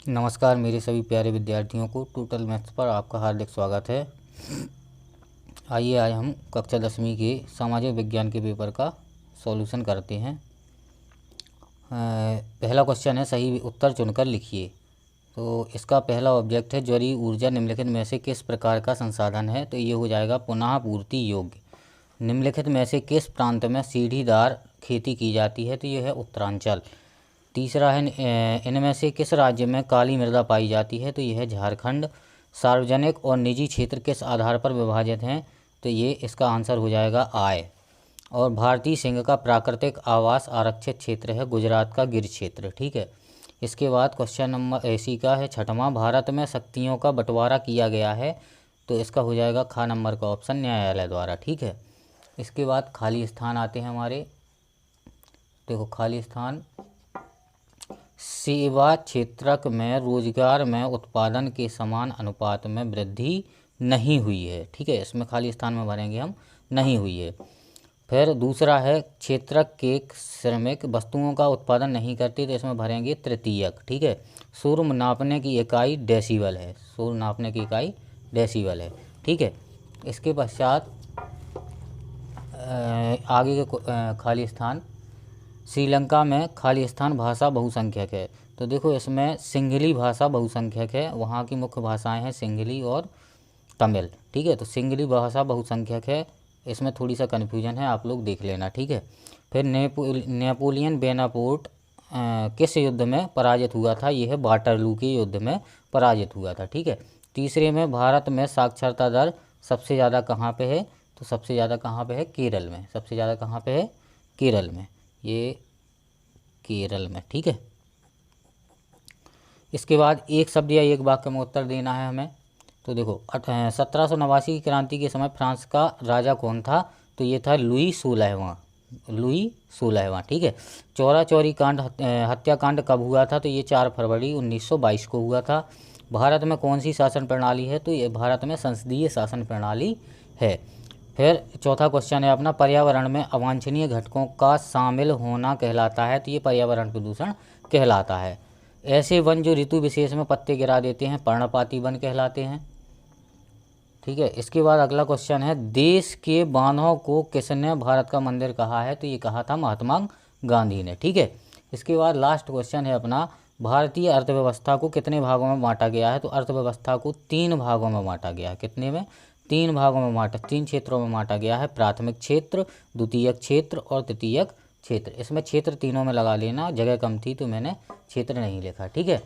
नमस्कार मेरे सभी प्यारे विद्यार्थियों को टोटल मैथ्स पर आपका हार्दिक स्वागत है। आइए आज हम कक्षा 10वीं के सामाजिक विज्ञान के पेपर का सॉल्यूशन करते हैं। पहला क्वेश्चन है, सही उत्तर चुनकर लिखिए। तो इसका पहला ऑब्जेक्ट है, ज्वरीय ऊर्जा निम्नलिखित में से किस प्रकार का संसाधन है? तो ये हो जाएगा पुनः पूर्ति योग्य। निम्नलिखित में से किस प्रांत में सीढ़ीदार खेती की जाती है? तो ये है उत्तरांचल। तीसरा है, इनमें से किस राज्य में काली मृदा पाई जाती है? तो यह है झारखंड। सार्वजनिक और निजी क्षेत्र किस आधार पर विभाजित हैं? तो ये इसका आंसर हो जाएगा आय। और भारतीय सिंह का प्राकृतिक आवास आरक्षित क्षेत्र है गुजरात का गिर क्षेत्र। ठीक है। इसके बाद क्वेश्चन नंबर 80 का है, छठवां, भारत में शक्तियों का बंटवारा किया गया है? तो इसका हो जाएगा खा नंबर का ऑप्शन, न्यायालय द्वारा। ठीक है। इसके बाद खाली स्थान आते हैं हमारे। देखो खाली स्थान, सेवा क्षेत्रक में रोजगार में उत्पादन के समान अनुपात में वृद्धि नहीं हुई है। ठीक है, इसमें खाली स्थान में भरेंगे हम, नहीं हुई है। फिर दूसरा है, क्षेत्रक के श्रमिक वस्तुओं का उत्पादन नहीं करते, तो इसमें भरेंगे तृतीयक। ठीक है। शोर नापने की इकाई डेसिबल है, शोर नापने की इकाई डेसिबल है। ठीक है। इसके पश्चात आगे के खाली स्थान, श्रीलंका में खाली स्थान भाषा बहुसंख्यक है। तो देखो इसमें सिंहली भाषा बहुसंख्यक है, वहाँ की मुख्य भाषाएं हैं सिंहली और तमिल। ठीक है। तो सिंहली भाषा बहुसंख्यक है, इसमें थोड़ी सा कन्फ्यूजन है, आप लोग देख लेना। ठीक है। फिर नेपोलियन बोनापार्ट किस युद्ध में पराजित हुआ था? यह है वाटरलू के युद्ध में पराजित हुआ था। ठीक है। तीसरे में, भारत में साक्षरता दर सबसे ज़्यादा कहाँ पे है? तो सबसे ज़्यादा कहाँ पे है? केरल में। सबसे ज़्यादा कहाँ पे है? केरल में, ये केरल में। ठीक है। इसके बाद एक शब्द या एक वाक्य में उत्तर देना है हमें। तो देखो 1789 की क्रांति के समय फ्रांस का राजा कौन था? तो ये था लुई 16वां, लुई 16वां। ठीक है। चौरा चौरी कांड हत्याकांड कब हुआ था? तो ये 4 फरवरी 1922 को हुआ था। भारत में कौन सी शासन प्रणाली है? तो ये भारत में संसदीय शासन प्रणाली है। फिर चौथा क्वेश्चन है अपना, पर्यावरण में अवांछनीय घटकों का शामिल होना कहलाता है? तो ये पर्यावरण प्रदूषण कहलाता है। ऐसे वन जो ऋतु विशेष में पत्ते गिरा देते हैं पर्णपाती वन कहलाते हैं। ठीक है। इसके बाद अगला क्वेश्चन है, देश के बांधों को किसने भारत का मंदिर कहा है? तो ये कहा था महात्मा गांधी ने। ठीक है। इसके बाद लास्ट क्वेश्चन है अपना, भारतीय अर्थव्यवस्था को कितने भागों में बांटा गया है? तो अर्थव्यवस्था को 3 भागों में बांटा गया है। कितने में? 3 भागों में बांटा, 3 क्षेत्रों में बांटा गया है। प्राथमिक क्षेत्र, द्वितीयक क्षेत्र और तृतीयक क्षेत्र। इसमें क्षेत्र तीनों में लगा लेना, जगह कम थी तो मैंने क्षेत्र नहीं लिखा। ठीक है।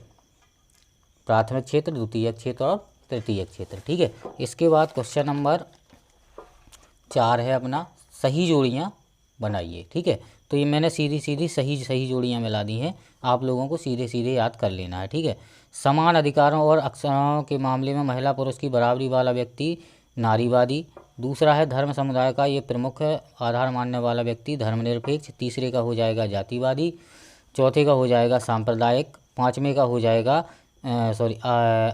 प्राथमिक क्षेत्र, द्वितीयक क्षेत्र और तृतीयक क्षेत्र। ठीक है। इसके बाद क्वेश्चन नंबर 4 है अपना, सही जोड़ियाँ बनाइए। ठीक है। तो ये मैंने सीधी सीधी सही जोड़ियाँ मिला दी हैं, आप लोगों को सीधे सीधे याद कर लेना है। ठीक है। समान अधिकारों और अवसरों के मामले में महिला पुरुष की बराबरी वाला व्यक्ति नारीवादी। दूसरा है, धर्म समुदाय का ये प्रमुख आधार मानने वाला व्यक्ति धर्मनिरपेक्ष। तीसरे का हो जाएगा जातिवादी। चौथे का हो जाएगा सांप्रदायिक। पाँचवें का हो जाएगा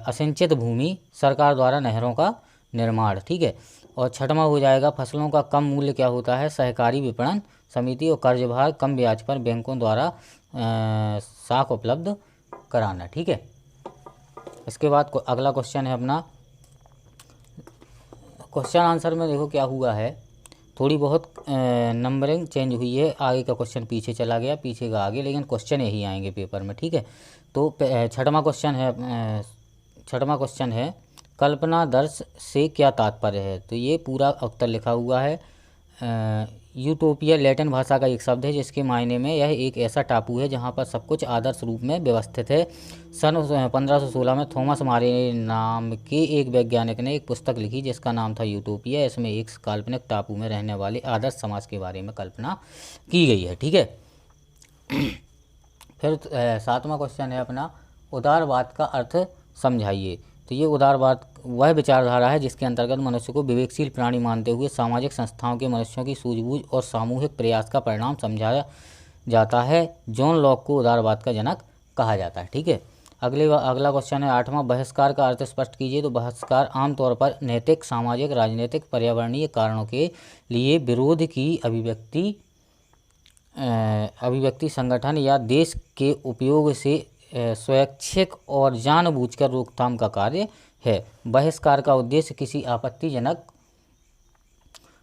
असिंचित भूमि, सरकार द्वारा नहरों का निर्माण। ठीक है। और छठवां हो जाएगा, फसलों का कम मूल्य क्या होता है? सहकारी विपणन समिति। और कर्जभार कम ब्याज पर बैंकों द्वारा साख उपलब्ध कराना। ठीक है। इसके बाद अगला क्वेश्चन है अपना, क्वेश्चन आंसर में देखो क्या हुआ है, थोड़ी बहुत नंबरिंग चेंज हुई है, आगे का क्वेश्चन पीछे चला गया, पीछे का आगे, लेकिन क्वेश्चन यही आएंगे पेपर में। ठीक है। तो छठवां क्वेश्चन है, कल्पना दर्श से क्या तात्पर्य है? तो ये पूरा उत्तर लिखा हुआ है। यूटोपिया लैटिन भाषा का एक शब्द है जिसके मायने में यह एक ऐसा टापू है जहाँ पर सब कुछ आदर्श रूप में व्यवस्थित है। सन 1516 में थॉमस मारे नाम के एक वैज्ञानिक ने एक पुस्तक लिखी जिसका नाम था यूटोपिया। इसमें एक काल्पनिक टापू में रहने वाले आदर्श समाज के बारे में कल्पना की गई है। ठीक है। फिर 7वां क्वेश्चन है अपना, उदारवाद का अर्थ समझाइए। तो ये उदारवाद वह विचारधारा है जिसके अंतर्गत मनुष्य को विवेकशील प्राणी मानते हुए सामाजिक संस्थाओं के मनुष्यों की सूझबूझ और सामूहिक प्रयास का परिणाम समझाया जाता है। जॉन लॉक को उदारवाद का जनक कहा जाता है। ठीक है। अगला क्वेश्चन है 8वां, बहिष्कार का अर्थ स्पष्ट कीजिए। तो बहिष्कार आमतौर पर नैतिक, सामाजिक, राजनीतिक, पर्यावरणीय कारणों के लिए विरोध की अभिव्यक्ति संगठन या देश के उपयोग से स्वैच्छिक और जानबूझकर रोकथाम का कार्य है। बहिष्कार का उद्देश्य किसी आपत्तिजनक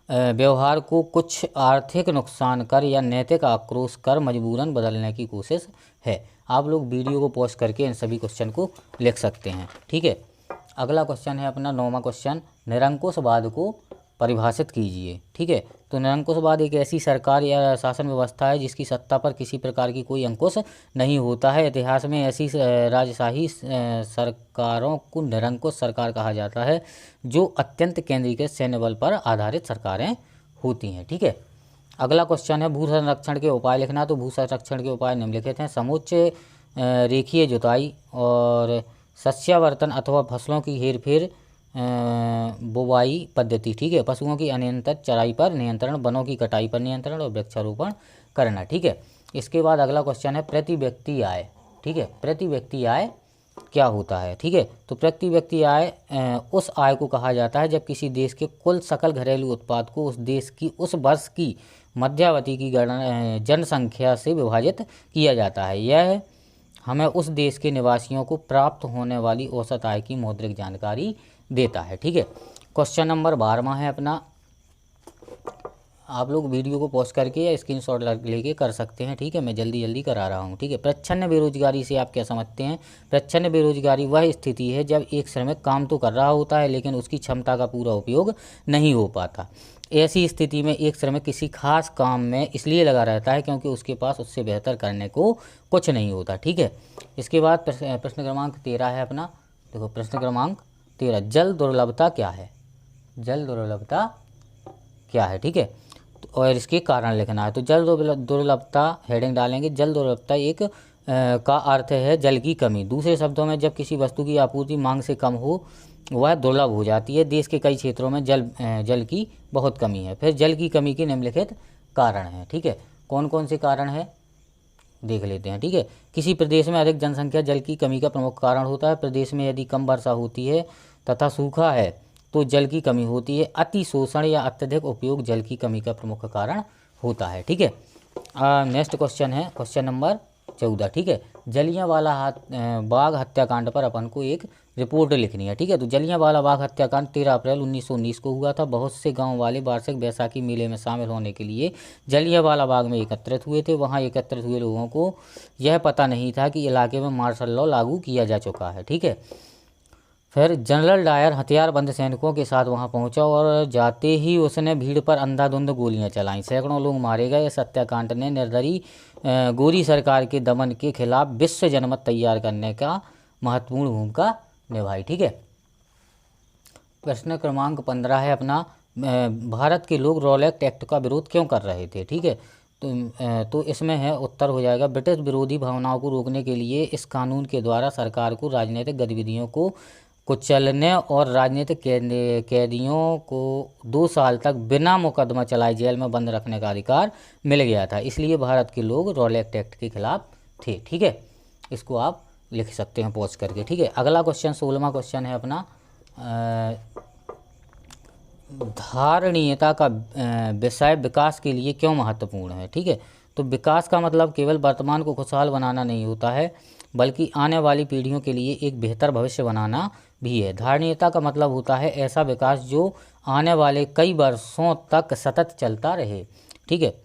व्यवहार को कुछ आर्थिक नुकसान कर या नैतिक आक्रोश कर मजबूरन बदलने की कोशिश है। आप लोग वीडियो को पॉज करके इन सभी क्वेश्चन को लिख सकते हैं, ठीक है। अगला क्वेश्चन है अपना 9वां क्वेश्चन, निरंकुशवाद को परिभाषित कीजिए, ठीक है। तो निरंकुशवाद एक ऐसी सरकार या शासन व्यवस्था है जिसकी सत्ता पर किसी प्रकार की कोई अंकुश नहीं होता है। इतिहास में ऐसी राजशाही सरकारों को निरंकुश सरकार कहा जाता है, जो अत्यंत केंद्रीकृत सैन्य बल पर आधारित सरकारें होती हैं, ठीक है। अगला क्वेश्चन है भू संरक्षण के उपाय लिखना। तो भू संरक्षण के उपाय निम्नलिखित हैं। समुच्च रेखीय जुताई और सस्यावर्तन अथवा फसलों की हेरफेर बुवाई पद्धति, ठीक है। पशुओं की अनियंत्रित चराई पर नियंत्रण, वनों की कटाई पर नियंत्रण और वृक्षारोपण करना, ठीक है। इसके बाद अगला क्वेश्चन है प्रति व्यक्ति आय, ठीक है। प्रति व्यक्ति आय क्या होता है, ठीक है। तो प्रति व्यक्ति आय उस आय को कहा जाता है जब किसी देश के कुल सकल घरेलू उत्पाद को उस देश की उस वर्ष की मध्यावधि की जनसंख्या से विभाजित किया जाता है। यह हमें उस देश के निवासियों को प्राप्त होने वाली औसत आय की मौद्रिक जानकारी देता है, ठीक है। क्वेश्चन नंबर 12वां है अपना। आप लोग वीडियो को पॉज करके या स्क्रीनशॉट लेके कर सकते हैं, ठीक है। मैं जल्दी जल्दी करा रहा हूँ, ठीक है। प्रच्छन्न बेरोजगारी से आप क्या समझते हैं? प्रच्छन्न बेरोजगारी वह स्थिति है जब एक श्रमिक काम तो कर रहा होता है लेकिन उसकी क्षमता का पूरा उपयोग नहीं हो पाता। ऐसी स्थिति में एक श्रमिक किसी खास काम में इसलिए लगा रहता है क्योंकि उसके पास उससे बेहतर करने को कुछ नहीं होता, ठीक है। इसके बाद प्रश्न क्रमांक 13 है अपना। देखो प्रश्न क्रमांक 13, जल दुर्लभता क्या है? जल दुर्लभता क्या है, ठीक है। और इसके कारण लिखना है। तो जल दुर्लभता हेडिंग डालेंगे। जल दुर्लभता एक का अर्थ है जल की कमी। दूसरे शब्दों में जब किसी वस्तु की आपूर्ति मांग से कम हो वह दुर्लभ हो जाती है। देश के कई क्षेत्रों में जल की बहुत कमी है। फिर जल की कमी के निम्नलिखित कारण हैं, ठीक है। कौन कौन से कारण हैं देख लेते हैं, ठीक है। किसी प्रदेश में अधिक जनसंख्या जल की कमी का प्रमुख कारण होता है। प्रदेश में यदि कम वर्षा होती है तथा सूखा है तो जल की कमी होती है। अति शोषण या अत्यधिक उपयोग जल की कमी का प्रमुख कारण होता है, ठीक है। नेक्स्ट क्वेश्चन है क्वेश्चन नंबर 14, ठीक है। जलियांवाला बाग हत्याकांड पर अपन को एक रिपोर्ट लिखनी है, ठीक है। तो जलियांवाला बाग हत्याकांड 13 अप्रैल 1919 को हुआ था। बहुत से गांव वाले वार्षिक बैसाखी मेले में शामिल होने के लिए जलियांवाला बाग में एकत्रित हुए थे। वहां एकत्रित हुए लोगों को यह पता नहीं था कि इलाके में मार्शल लॉ लागू किया जा चुका है, ठीक है। फिर जनरल डायर हथियारबंद सैनिकों के साथ वहां पहुंचा और जाते ही उसने भीड़ पर अंधाधुंध गोलियां चलाईं। सैकड़ों लोग मारे गए। इस हत्याकांड ने निर्दयी गोरी सरकार के दमन के खिलाफ विश्व जनमत तैयार करने का महत्वपूर्ण भूमिका निभाई, ठीक है। प्रश्न क्रमांक 15 है अपना। भारत के लोग रॉलेट एक्ट का विरोध क्यों कर रहे थे, ठीक है। तो इसमें है उत्तर हो जाएगा ब्रिटिश विरोधी भावनाओं को रोकने के लिए इस कानून के द्वारा सरकार को राजनीतिक गतिविधियों को कुचलने और राजनीतिक कैदियों को 2 साल तक बिना मुकदमा चलाए जेल में बंद रखने का अधिकार मिल गया था। इसलिए भारत के लोग रॉलेट एक्ट के खिलाफ थे, ठीक है। इसको आप लिख सकते हैं पॉज करके, ठीक है। अगला क्वेश्चन 16वां क्वेश्चन है अपना। धारणीयता का विषय विकास के लिए क्यों महत्वपूर्ण है, ठीक है। तो विकास का मतलब केवल वर्तमान को खुशहाल बनाना नहीं होता है बल्कि आने वाली पीढ़ियों के लिए एक बेहतर भविष्य बनाना भी है। धारणीयता का मतलब होता है ऐसा विकास जो आने वाले कई वर्षों तक सतत चलता रहे, ठीक है।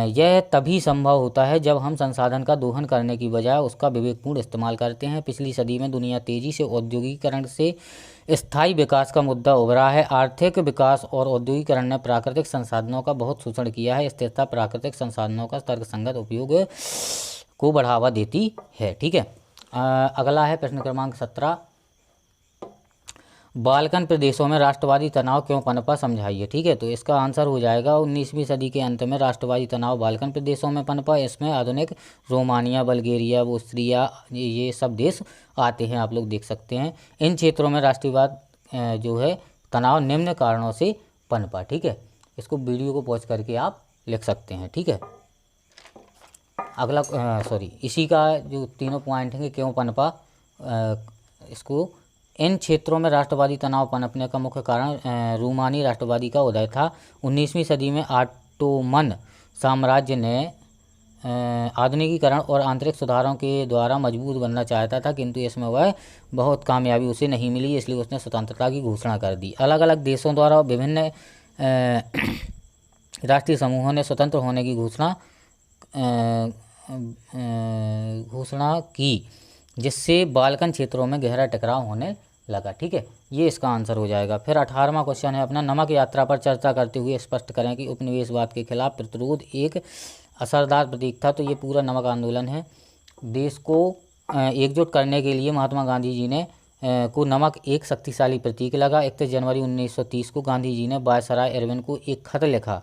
यह तभी संभव होता है जब हम संसाधन का दोहन करने की बजाय उसका विवेकपूर्ण इस्तेमाल करते हैं। पिछली सदी में दुनिया तेजी से औद्योगिकीकरण से स्थायी विकास का मुद्दा उभरा है। आर्थिक विकास और औद्योगिकीकरण ने प्राकृतिक संसाधनों का बहुत शोषण किया है। स्थिरता प्राकृतिक संसाधनों का तर्कसंगत उपयोग को बढ़ावा देती है, ठीक है। अगला है प्रश्न क्रमांक 17। बाल्कन प्रदेशों में राष्ट्रवादी तनाव क्यों पनपा, समझाइए, ठीक है। तो इसका आंसर हो जाएगा 19वीं सदी के अंत में राष्ट्रवादी तनाव बाल्कन प्रदेशों में पनपा। इसमें आधुनिक रोमानिया, बल्गेरिया, ऑस्ट्रिया ये सब देश आते हैं, आप लोग देख सकते हैं। इन क्षेत्रों में राष्ट्रवाद जो है तनाव निम्न कारणों से पनपा, ठीक है। इसको वीडियो को पॉज करके आप लिख सकते हैं, ठीक है। अगला इसी का जो तीनों पॉइंट हैं क्यों पनपा, इसको इन क्षेत्रों में राष्ट्रवादी तनाव पनपने का मुख्य कारण रूमानी राष्ट्रवादी का उदय था। 19वीं सदी में ऑटोमन साम्राज्य ने आधुनिकीकरण और आंतरिक सुधारों के द्वारा मजबूत बनना चाहता था, किंतु इसमें वह बहुत कामयाबी उसे नहीं मिली, इसलिए उसने स्वतंत्रता की घोषणा कर दी। अलग अलग देशों द्वारा विभिन्न राष्ट्रीय समूहों ने स्वतंत्र होने की घोषणा की, जिससे बाल्कन क्षेत्रों में गहरा टकराव होने लगा। ठीक है, ये इसका आंसर हो जाएगा। फिर 18वां क्वेश्चन है अपना, नमक यात्रा पर चर्चा करते हुए स्पष्ट करें कि उपनिवेशवाद के खिलाफ प्रतिरोध एक असरदार प्रतीक था। तो ये पूरा नमक आंदोलन है। देश को एकजुट करने के लिए महात्मा गांधी जी ने को नमक एक शक्तिशाली प्रतीक लगा। 31 जनवरी 1930 को गांधी जी ने वायसराय इरविन को एक खत लिखा।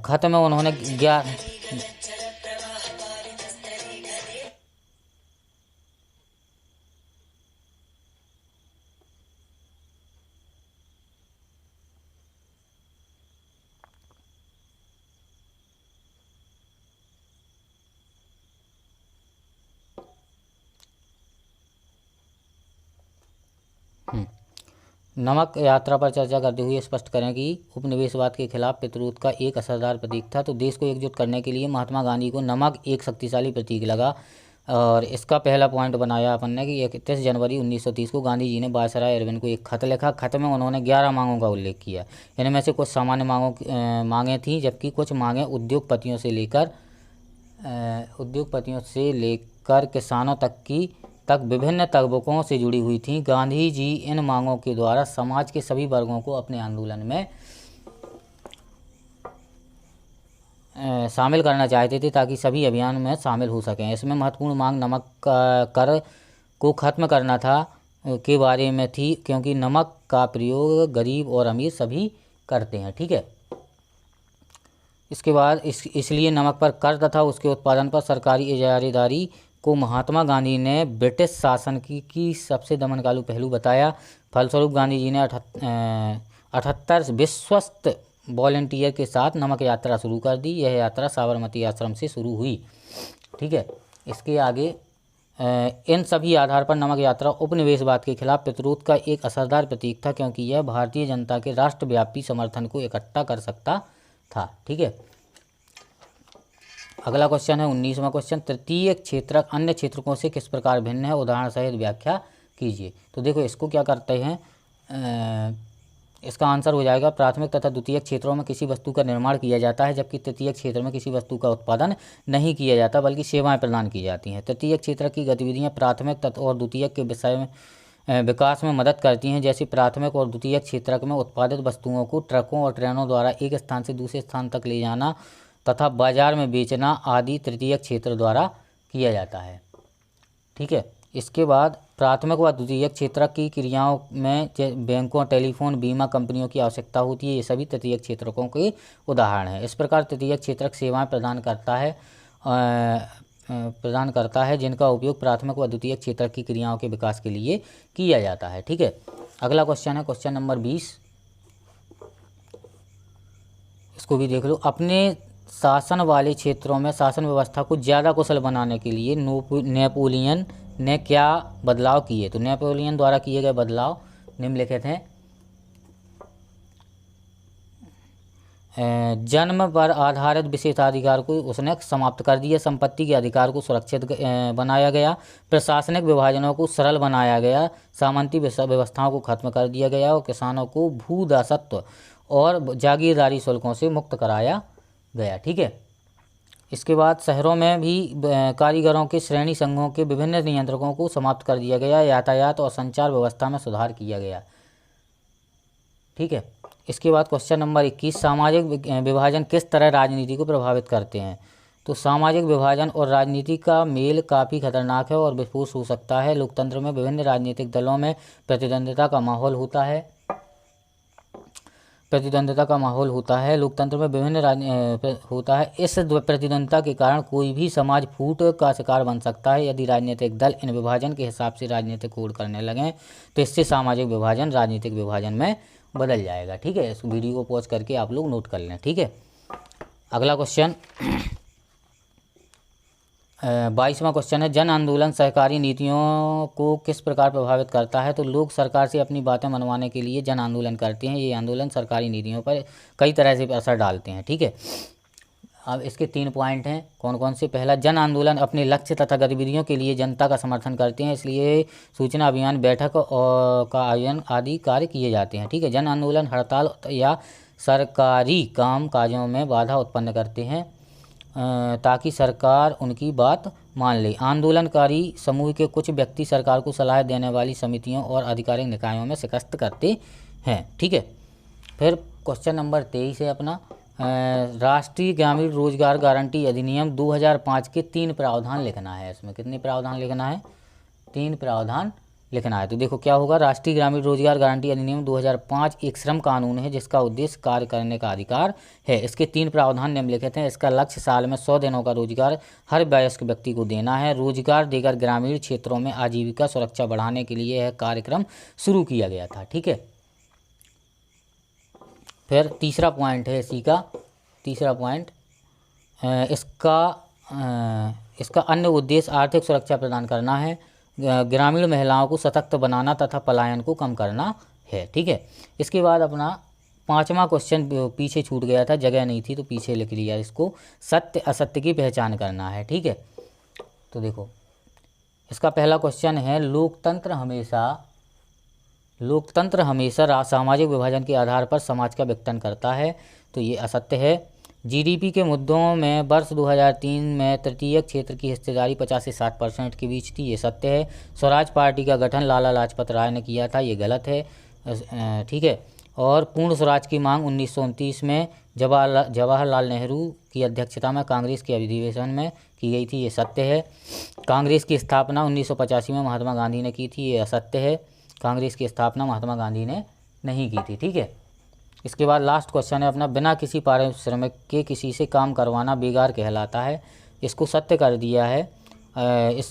खत में उन्होंने नमक यात्रा पर चर्चा करते हुए स्पष्ट करें कि उपनिवेशवाद के खिलाफ प्रतिरोध का एक असरदार प्रतीक था। तो देश को एकजुट करने के लिए महात्मा गांधी को नमक एक शक्तिशाली प्रतीक लगा। और इसका पहला पॉइंट बनाया अपन ने कि 31 जनवरी 1930 को गांधी जी ने वायसराय इरविन को एक खत लिखा। खत में उन्होंने 11 मांगों का उल्लेख किया। इनमें से कुछ सामान्य मांगें थीं, जबकि कुछ मांगें उद्योगपतियों से लेकर किसानों तक विभिन्न तबकों से जुड़ी हुई थी। गांधी जी इन मांगों के द्वारा समाज के सभी वर्गों को अपने आंदोलन में शामिल करना चाहते थे, ताकि सभी अभियान में शामिल हो सकें। इसमें महत्वपूर्ण मांग नमक कर को खत्म करना था के बारे में थी, क्योंकि नमक का प्रयोग गरीब और अमीर सभी करते हैं। ठीक है, इसके बाद इसलिए नमक पर कर तथा उसके उत्पादन पर सरकारी इजारेदारी को महात्मा गांधी ने ब्रिटिश शासन की सबसे दमनकालू पहलू बताया। फलस्वरूप गांधी जी ने 78 विश्वस्त वॉलंटियर के साथ नमक यात्रा शुरू कर दी। यह यात्रा साबरमती आश्रम से शुरू हुई। ठीक है, इसके आगे इन सभी आधार पर नमक यात्रा उपनिवेशवाद के खिलाफ प्रतिरोध का एक असरदार प्रतीक था, क्योंकि यह भारतीय जनता के राष्ट्रव्यापी समर्थन को इकट्ठा कर सकता था। ठीक है, अगला क्वेश्चन है 19वां क्वेश्चन, तृतीय क्षेत्रक अन्य क्षेत्रकों से किस प्रकार भिन्न है, उदाहरण सहित व्याख्या कीजिए। तो देखो, इसको क्या करते हैं, इसका आंसर हो जाएगा प्राथमिक तथा द्वितीयक क्षेत्रों में किसी वस्तु का निर्माण किया जाता है, जबकि तृतीय क्षेत्र में किसी वस्तु का उत्पादन नहीं किया जाता, बल्कि सेवाएं प्रदान की जाती हैं। तृतीय क्षेत्र की गतिविधियां प्राथमिक तत्व और द्वितीयक के विषय में विकास में मदद करती हैं। जैसे प्राथमिक और द्वितीयक क्षेत्रक में उत्पादित वस्तुओं को ट्रकों और ट्रेनों द्वारा एक स्थान से दूसरे स्थान तक ले जाना तथा बाजार में बेचना आदि तृतीयक क्षेत्र द्वारा किया जाता है। ठीक है, इसके बाद प्राथमिक व द्वितीयक क्षेत्र की क्रियाओं में बैंकों, टेलीफोन, बीमा कंपनियों की आवश्यकता होती है। ये सभी तृतीयक क्षेत्रकों के उदाहरण हैं। इस प्रकार तृतीयक क्षेत्रक सेवाएं प्रदान करता है जिनका उपयोग प्राथमिक व द्वितीयक क्षेत्र की क्रियाओं के विकास के लिए किया जाता है। ठीक है, अगला क्वेश्चन है क्वेश्चन नंबर 20। इसको भी देख लो। अपने शासन वाले क्षेत्रों में शासन व्यवस्था को ज़्यादा कुशल बनाने के लिए नेपोलियन ने क्या बदलाव किए। तो नेपोलियन द्वारा किए गए बदलाव निम्नलिखित हैं। जन्म पर आधारित विशेषाधिकार को उसने समाप्त कर दिया। संपत्ति के अधिकार को सुरक्षित बनाया गया। प्रशासनिक विभाजनों को सरल बनाया गया। सामंती व्यवस्थाओं को खत्म कर दिया गया और किसानों को भूदासत्व और जागीरदारी शुल्कों से मुक्त कराया गया। ठीक है, इसके बाद शहरों में भी कारीगरों के श्रेणी संघों के विभिन्न नियंत्रकों को समाप्त कर दिया गया। यातायात और संचार व्यवस्था में सुधार किया गया। ठीक है, इसके बाद क्वेश्चन नंबर 21, सामाजिक विभाजन किस तरह राजनीति को प्रभावित करते हैं। तो सामाजिक विभाजन और राजनीति का मेल काफ़ी खतरनाक है और विस्फोट हो सकता है। लोकतंत्र में विभिन्न राजनीतिक दलों में प्रतिद्वंद्विता का माहौल होता है। लोकतंत्र में विभिन्न होता है। इस प्रतिद्वंद्विता के कारण कोई भी समाज फूट का शिकार बन सकता है। यदि राजनीतिक दल इन विभाजन के हिसाब से राजनीतिक कोड करने लगें तो इससे सामाजिक विभाजन राजनीतिक विभाजन में बदल जाएगा। ठीक है, इस वीडियो को पॉज करके आप लोग नोट कर लें। ठीक है, अगला क्वेश्चन 22वां क्वेश्चन है, जन आंदोलन सहकारी नीतियों को किस प्रकार प्रभावित करता है। तो लोग सरकार से अपनी बातें मनवाने के लिए जन आंदोलन करते हैं। ये आंदोलन सरकारी नीतियों पर कई तरह से असर डालते हैं। ठीक है, अब इसके 3 पॉइंट हैं, कौन कौन से। पहला, जन आंदोलन अपने लक्ष्य तथा गतिविधियों के लिए जनता का समर्थन करते हैं, इसलिए सूचना अभियान, बैठक और का आयोजन आदि कार्य किए जाते हैं। ठीक है। जन आंदोलन हड़ताल या सरकारी काम काजों में बाधा उत्पन्न करते हैं ताकि सरकार उनकी बात मान ले। आंदोलनकारी समूह के कुछ व्यक्ति सरकार को सलाह देने वाली समितियों और आधिकारिक निकायों में शिकस्त करते हैं। ठीक है। फिर क्वेश्चन नंबर 23 है अपना, राष्ट्रीय ग्रामीण रोजगार गारंटी अधिनियम 2005 के 3 प्रावधान लिखना है। इसमें कितने प्रावधान लिखना है? 3 प्रावधान लिखना है। तो देखो क्या होगा, राष्ट्रीय ग्रामीण रोजगार गारंटी अधिनियम 2005 एक श्रम कानून है जिसका उद्देश्य कार्य करने का अधिकार है। इसके 3 प्रावधान निम्नलिखित हैं। इसका लक्ष्य साल में 100 दिनों का रोजगार हर वयस्क व्यक्ति को देना है। रोजगार देकर ग्रामीण क्षेत्रों में आजीविका सुरक्षा बढ़ाने के लिए यह कार्यक्रम शुरू किया गया था। ठीक है। फिर तीसरा पॉइंट है इसी का, तीसरा पॉइंट, इसका अन्य उद्देश्य आर्थिक सुरक्षा प्रदान करना है, ग्रामीण महिलाओं को सशक्त बनाना तथा पलायन को कम करना है। ठीक है। इसके बाद अपना 5वां क्वेश्चन पीछे छूट गया था, जगह नहीं थी तो पीछे लिख लिया इसको, सत्य असत्य की पहचान करना है। ठीक है। तो देखो इसका पहला क्वेश्चन है, लोकतंत्र हमेशा सामाजिक विभाजन के आधार पर समाज का विघटन करता है, तो ये असत्य है। जीडीपी के मुद्दों में वर्ष 2003 में तृतीय क्षेत्र की हिस्सेदारी 50 से 60% के बीच थी, ये सत्य है। स्वराज पार्टी का गठन लाला लाजपत राय ने किया था, ये गलत है। ठीक है। और पूर्ण स्वराज की मांग 1929 में जवाहरलाल नेहरू की अध्यक्षता में कांग्रेस के अधिवेशन में की गई थी, ये सत्य है। कांग्रेस की स्थापना 1985 में महात्मा गांधी ने की थी, ये असत्य है। कांग्रेस की स्थापना महात्मा गांधी ने नहीं की थी। ठीक है। इसके बाद लास्ट क्वेश्चन है अपना, बिना किसी पारिश्रमिक के किसी से काम करवाना बेकार कहलाता है, इसको सत्य कर दिया है।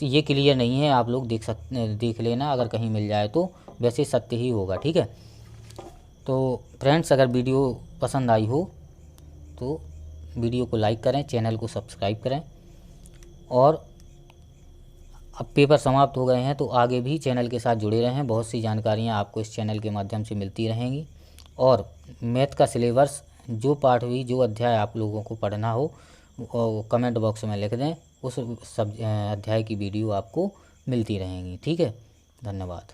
ये क्लियर नहीं है, आप लोग देख लेना अगर कहीं मिल जाए तो, वैसे सत्य ही होगा। ठीक है। तो फ्रेंड्स, अगर वीडियो पसंद आई हो तो वीडियो को लाइक करें, चैनल को सब्सक्राइब करें, और अब पेपर समाप्त हो गए हैं तो आगे भी चैनल के साथ जुड़े रहें। बहुत सी जानकारियाँ आपको इस चैनल के माध्यम से मिलती रहेंगी। और मैथ का सिलेबस, जो पाठ हुई, जो अध्याय आप लोगों को पढ़ना हो, कमेंट बॉक्स में लिख दें, उस सब अध्याय की वीडियो आपको मिलती रहेंगी। ठीक है। धन्यवाद।